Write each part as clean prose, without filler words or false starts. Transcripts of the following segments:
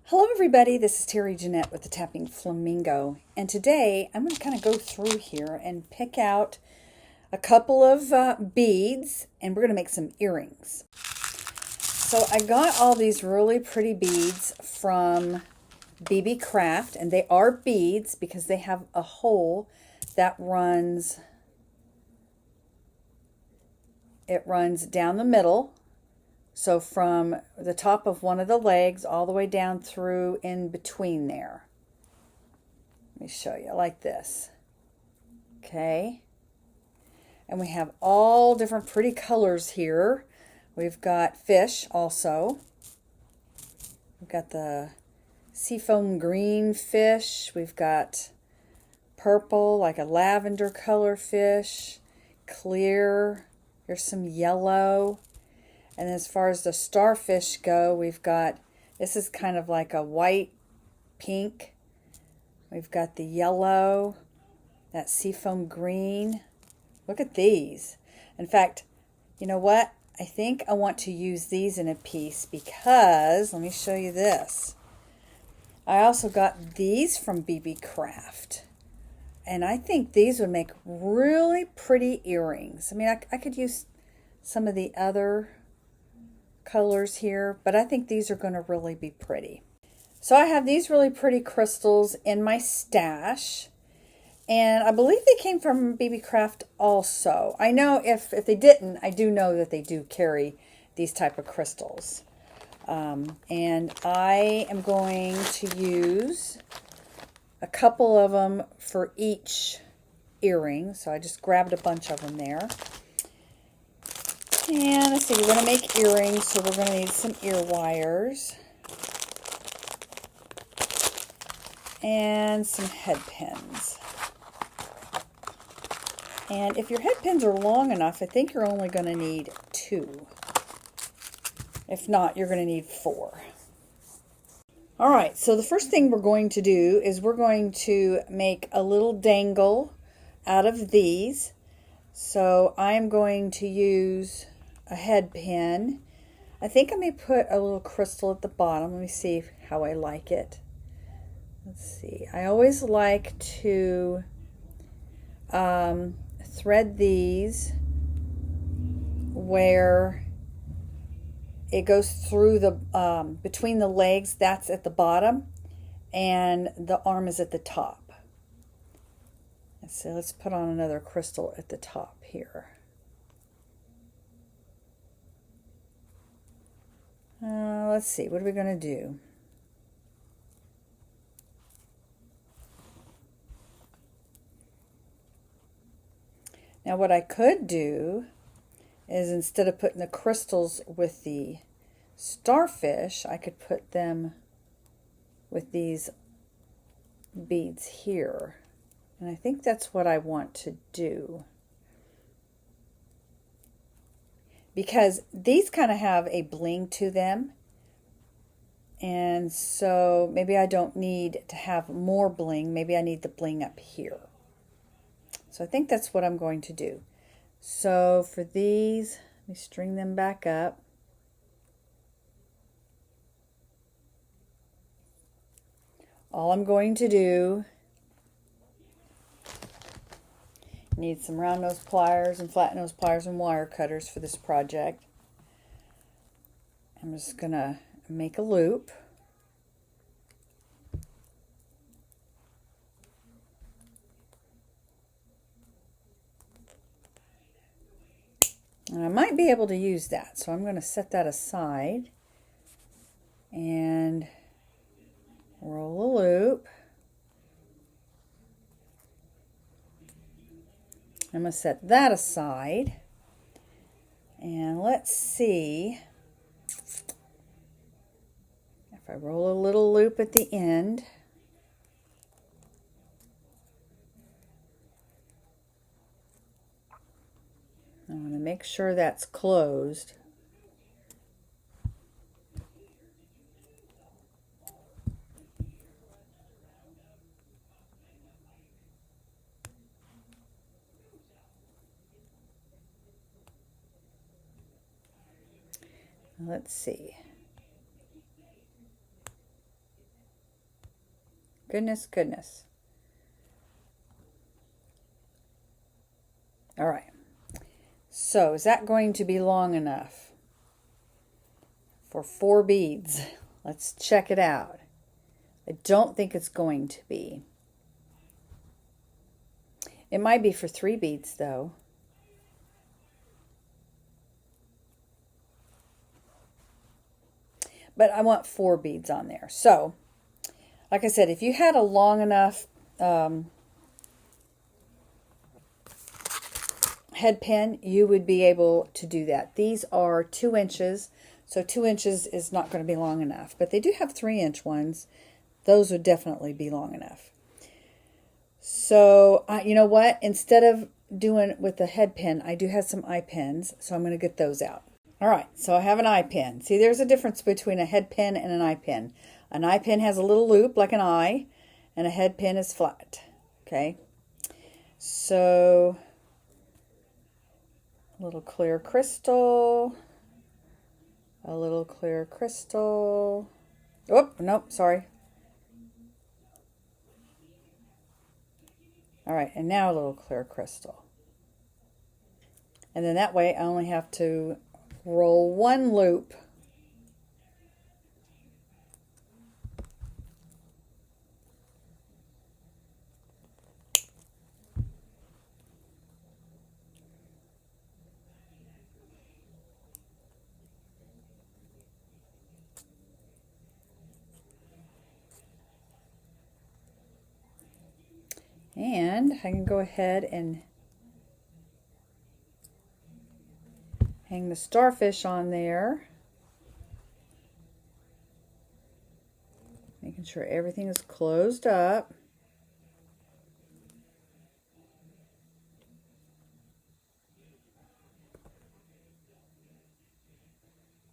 Hello everybody, this is Terry Jeanette with the Tapping Flamingo, and today I'm going to kind of go through here and pick out a couple of beads, and we're going to make some earrings. So I got all these really pretty beads from beebeecraft, and they are beads because they have a hole that runs down the middle. So from the top of one of the legs all the way down through in between there. Let me show you like this. Okay. And we have all different pretty colors here. We've got fish also. We've got the seafoam green fish. We've got purple, like a lavender color fish. Clear. Here's some yellow. And as far as the starfish go, we've got, this is kind of like a white pink. We've got the yellow, that seafoam green. Look at these. In fact, you know what? I think I want to use these in a piece because, let me show you this. I also got these from beebeecraft. And I think these would make really pretty earrings. I mean, I could use some of the other colors here, but I think these are going to really be pretty. So I have these really pretty crystals in my stash, and I believe they came from beebeecraft also. I know if they didn't, I do know that they do carry these type of crystals. And I am going to use a couple of them for each earring, so I just grabbed a bunch of them there. And let's see, we're going to make earrings, so we're going to need some ear wires and some head pins. And if your head pins are long enough, I think you're only going to need 2. If not, you're going to need 4. All right, so the first thing we're going to do is we're going to make a little dangle out of these. So I'm going to use a head pin. I think I may put a little crystal at the bottom. Let me see how I like it. Let's see. I always like to thread these where it goes through the between the legs. That's at the bottom, and the arm is at the top. So let's put on another crystal at the top here. Let's see, what are we going to do? Now what I could do is, instead of putting the crystals with the starfish, I could put them with these beads here. And I think that's what I want to do, because these kind of have a bling to them, and so maybe I don't need to have more bling. Maybe I need the bling up here. So I think that's what I'm going to do. So for these, let me string them back up. All I'm going to do, need some round nose pliers and flat nose pliers and wire cutters for this project. I'm just going to make a loop. And I might be able to use that, so I'm going to set that aside and roll a loop. I'm going to set that aside, and let's see if I roll a little loop at the end. I want to make sure that's closed. Let's see. Goodness, goodness. All right. So is that going to be long enough for 4 beads? Let's check it out. I don't think it's going to be. It might be for 3 beads though. But I want 4 beads on there. So, like I said, if you had a long enough head pin, you would be able to do that. These are 2 inches, so 2 inches is not going to be long enough. But they do have 3-inch ones. Those would definitely be long enough. So, you know what? Instead of doing with the head pin, I do have some eye pins, so I'm going to get those out. All right, so I have an eye pin. See, there's a difference between a head pin and an eye pin. An eye pin has a little loop like an eye, and a head pin is flat. Okay, so a little clear crystal, a little clear crystal. Oh, nope, sorry. All right, and now a little clear crystal. And then that way I only have to roll 1 loop. And I can go ahead and hang the starfish on there. Making sure everything is closed up.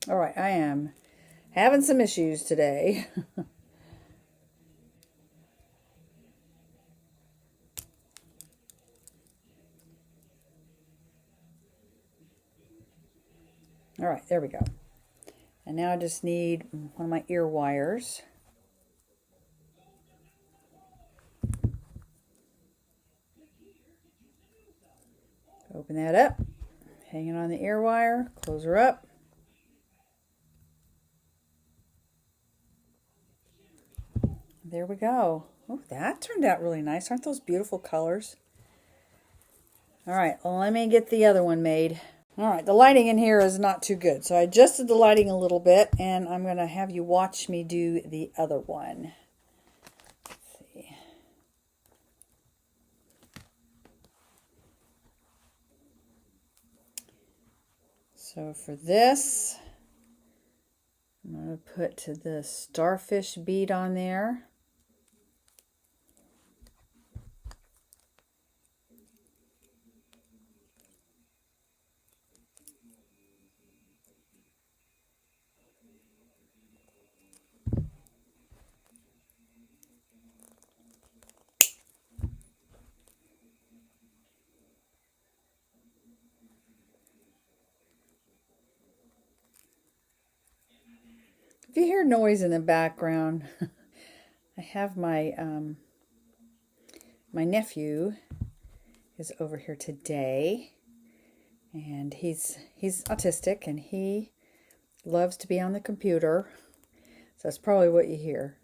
All right, I am having some issues today. All right, there we go. And now I just need one of my ear wires. Open that up, hang it on the ear wire, close her up. There we go. Oh, that turned out really nice. Aren't those beautiful colors? All right, well, let me get the other one made. All right, the lighting in here is not too good, so I adjusted the lighting a little bit, and I'm going to have you watch me do the other one. Let's see. So for this, I'm going to put the starfish bead on there. If you hear noise in the background, I have my my nephew is over here today, and he's autistic, and he loves to be on the computer, so that's probably what you hear.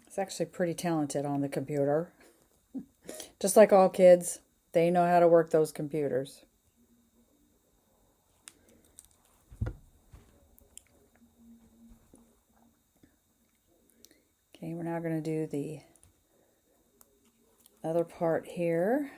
He's actually pretty talented on the computer. Just like all kids, they know how to work those computers. Okay, we're now going to do the other part here.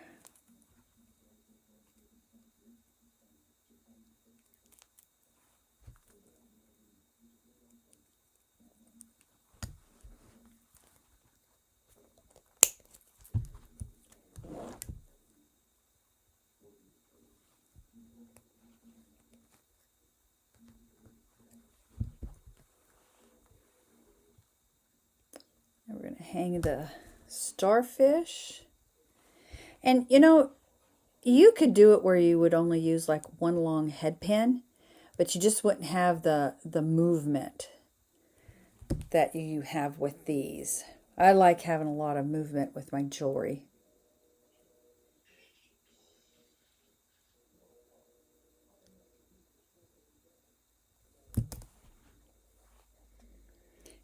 We're going to hang the starfish. And you know, you could do it where you would only use like one long head pin, but you just wouldn't have the movement. that you have with these. I like having a lot of movement with my jewelry.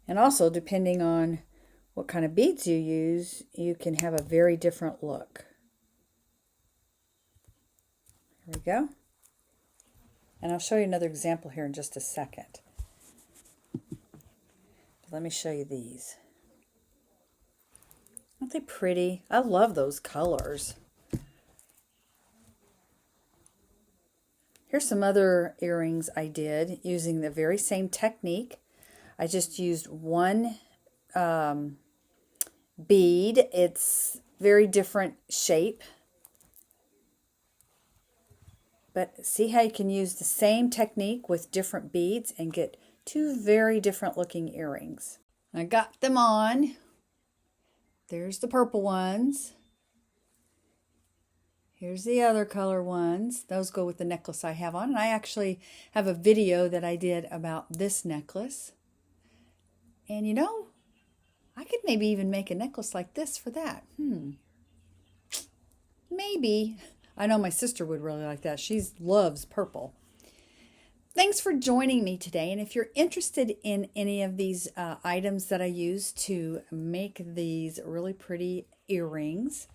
And also, depending on what kind of beads you use, you can have a very different look. There we go. And I'll show you another example here in just a second. Let me show you these. Aren't they pretty? I love those colors. Here's some other earrings I did using the very same technique. I just used one bead. It's very different shape. But see how you can use the same technique with different beads and get two very different looking earrings. I got them on. There's the purple ones. Here's the other color ones. Those go with the necklace I have on. And I actually have a video that I did about this necklace. And you know, I could maybe even make a necklace like this for that. Maybe. I know my sister would really like that. She loves purple. Thanks for joining me today. And if you're interested in any of these items that I use to make these really pretty earrings,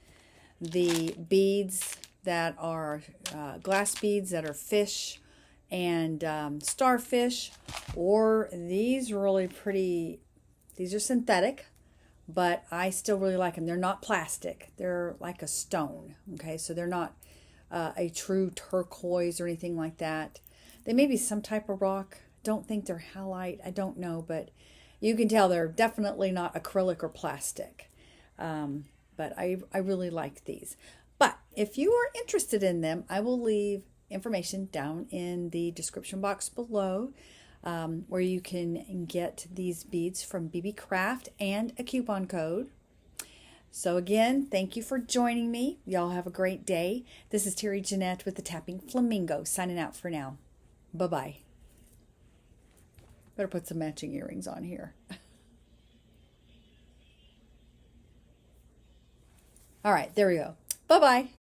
the beads that are glass beads that are fish and starfish, or these really pretty, these are synthetic, but I still really like them. They're not plastic. They're like a stone, okay? So they're not a true turquoise or anything like that. They may be some type of rock. Don't think they're halite. I don't know, but you can tell they're definitely not acrylic or plastic. But I really like these. But if you are interested in them, I will leave information down in the description box below where you can get these beads from beebeecraft and a coupon code. So again, thank you for joining me. Y'all have a great day. This is Terry Jeanette with the Tapping Flamingo signing out for now. Bye-bye. Better put some matching earrings on here. All right, there we go. Bye-bye.